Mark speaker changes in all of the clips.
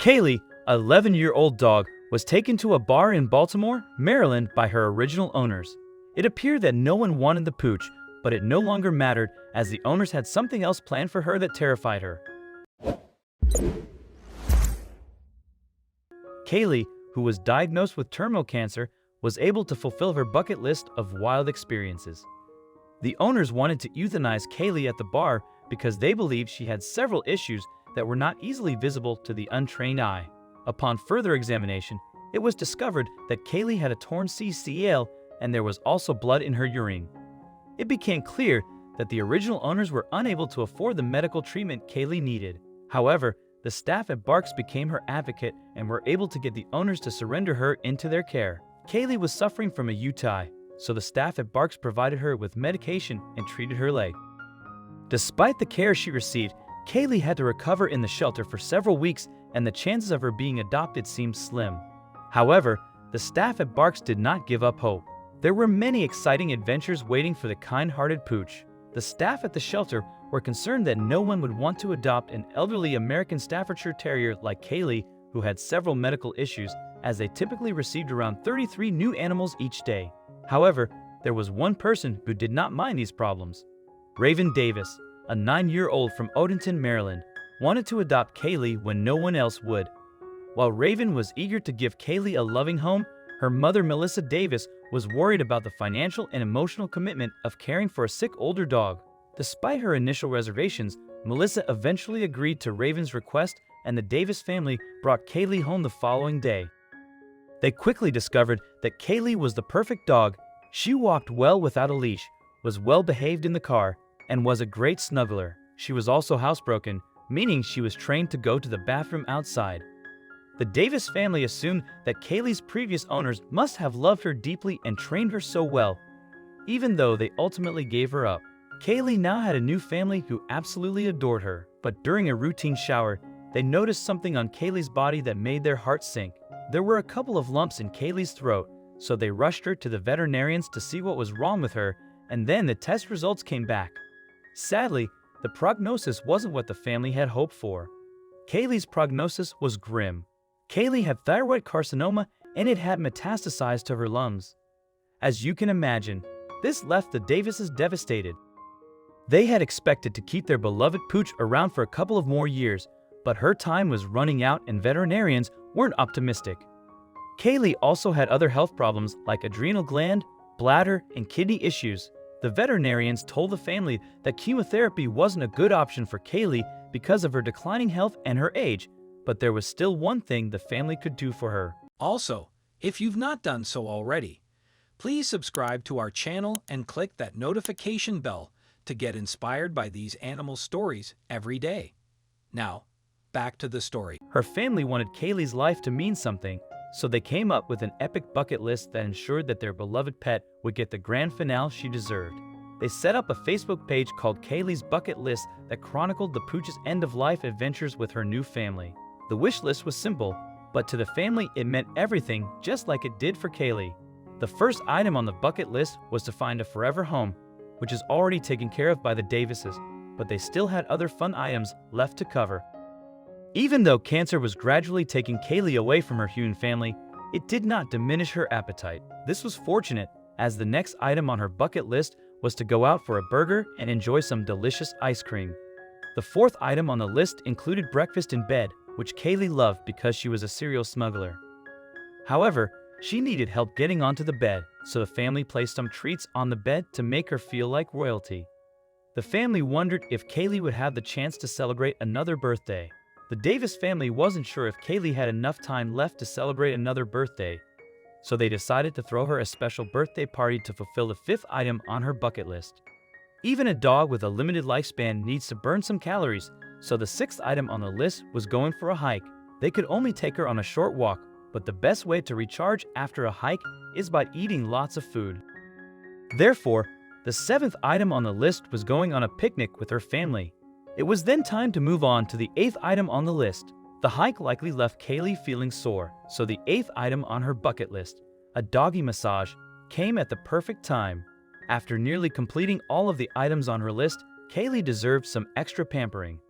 Speaker 1: Kaylee, a 11-year-old dog, was taken to a bar in Baltimore, Maryland by her original owners. It appeared that no one wanted the pooch, but it no longer mattered as the owners had something else planned for her that terrified her. Kaylee, who was diagnosed with terminal cancer, was able to fulfill her bucket list of wild experiences. The owners wanted to euthanize Kaylee at the bar because they believed she had several issues that were not easily visible to the untrained eye. Upon further examination, it was discovered that Kaylee had a torn CCL and there was also blood in her urine. It became clear that the original owners were unable to afford the medical treatment Kaylee needed. However, the staff at Barks became her advocate and were able to get the owners to surrender her into their care. Kaylee was suffering from a UTI, so the staff at Barks provided her with medication and treated her leg. Despite the care she received, Kaylee had to recover in the shelter for several weeks and the chances of her being adopted seemed slim. However, the staff at Barks did not give up hope. There were many exciting adventures waiting for the kind-hearted pooch. The staff at the shelter were concerned that no one would want to adopt an elderly American Staffordshire Terrier like Kaylee, who had several medical issues, as they typically received around 33 new animals each day. However, there was one person who did not mind these problems. Raven Davis, a 9-year-old from Odenton, Maryland, wanted to adopt Kaylee when no one else would. While Raven was eager to give Kaylee a loving home, her mother, Melissa Davis, was worried about the financial and emotional commitment of caring for a sick older dog. Despite her initial reservations, Melissa eventually agreed to Raven's request and the Davis family brought Kaylee home the following day. They quickly discovered that Kaylee was the perfect dog. She walked well without a leash, was well behaved in the car, and was a great snuggler. She was also housebroken, meaning she was trained to go to the bathroom outside. The Davis family assumed that Kaylee's previous owners must have loved her deeply and trained her so well, even though they ultimately gave her up. Kaylee now had a new family who absolutely adored her, but during a routine shower, they noticed something on Kaylee's body that made their hearts sink. There were a couple of lumps in Kaylee's throat, so they rushed her to the veterinarians to see what was wrong with her, and then the test results came back. Sadly, the prognosis wasn't what the family had hoped for. Kaylee's prognosis was grim. Kaylee had thyroid carcinoma and it had metastasized to her lungs. As you can imagine, this left the Davises devastated. They had expected to keep their beloved pooch around for a couple of more years, but her time was running out and veterinarians weren't optimistic. Kaylee also had other health problems like adrenal gland, bladder, and kidney issues. The veterinarians told the family that chemotherapy wasn't a good option for Kaylee because of her declining health and her age, but there was still one thing the family could do for her.
Speaker 2: Also, if you've not done so already, please subscribe to our channel and click that notification bell to get inspired by these animal stories every day. Now, back to the story.
Speaker 1: Her family wanted Kaylee's life to mean something, so they came up with an epic bucket list that ensured that their beloved pet would get the grand finale she deserved. They set up a Facebook page called Kaylee's Bucket List that chronicled the pooch's end-of-life adventures with her new family. The wish list was simple, but to the family it meant everything, just like it did for Kaylee. The first item on the bucket list was to find a forever home, which is already taken care of by the Davises, but they still had other fun items left to cover. Even though cancer was gradually taking Kaylee away from her human family, it did not diminish her appetite. This was fortunate, as the next item on her bucket list was to go out for a burger and enjoy some delicious ice cream. The fourth item on the list included breakfast in bed, which Kaylee loved because she was a serial smuggler. However, she needed help getting onto the bed, so the family placed some treats on the bed to make her feel like royalty. The family wondered if Kaylee would have the chance to celebrate another birthday. The Davis family wasn't sure if Kaylee had enough time left to celebrate another birthday, so they decided to throw her a special birthday party to fulfill the fifth item on her bucket list. Even a dog with a limited lifespan needs to burn some calories, so the sixth item on the list was going for a hike. They could only take her on a short walk, but the best way to recharge after a hike is by eating lots of food. Therefore, the seventh item on the list was going on a picnic with her family. It was then time to move on to the eighth item on the list. The hike likely left Kaylee feeling sore, so the eighth item on her bucket list, a doggy massage, came at the perfect time. After nearly completing all of the items on her list, Kaylee deserved some extra pampering.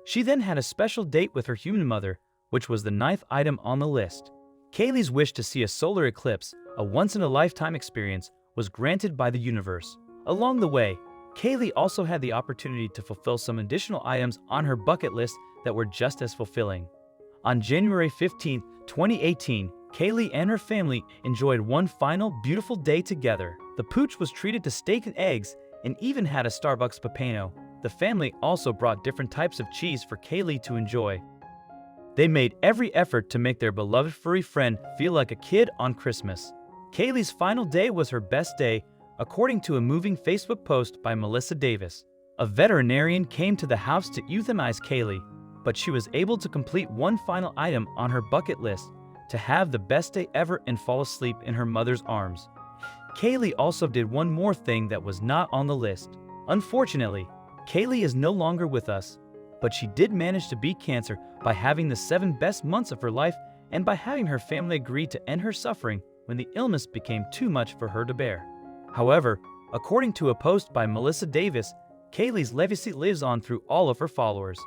Speaker 1: She then had a special date with her human mother, which was the 9th item on the list. Kaylee's wish to see a solar eclipse, a once-in-a-lifetime experience, was granted by the universe. Along the way, Kaylee also had the opportunity to fulfill some additional items on her bucket list that were just as fulfilling. On January 15, 2018, Kaylee and her family enjoyed one final beautiful day together. The pooch was treated to steak and eggs and even had a Starbucks Pepino. The family also brought different types of cheese for Kaylee to enjoy. They made every effort to make their beloved furry friend feel like a kid on Christmas. Kaylee's final day was her best day, according to a moving Facebook post by Melissa Davis. A veterinarian came to the house to euthanize Kaylee, but she was able to complete one final item on her bucket list, to have the best day ever and fall asleep in her mother's arms. Kaylee also did one more thing that was not on the list. Unfortunately, Kaylee is no longer with us, but she did manage to beat cancer by having the 7 best months of her life and by having her family agree to end her suffering when the illness became too much for her to bear. However, according to a post by Melissa Davis, Kaylee's legacy lives on through all of her followers.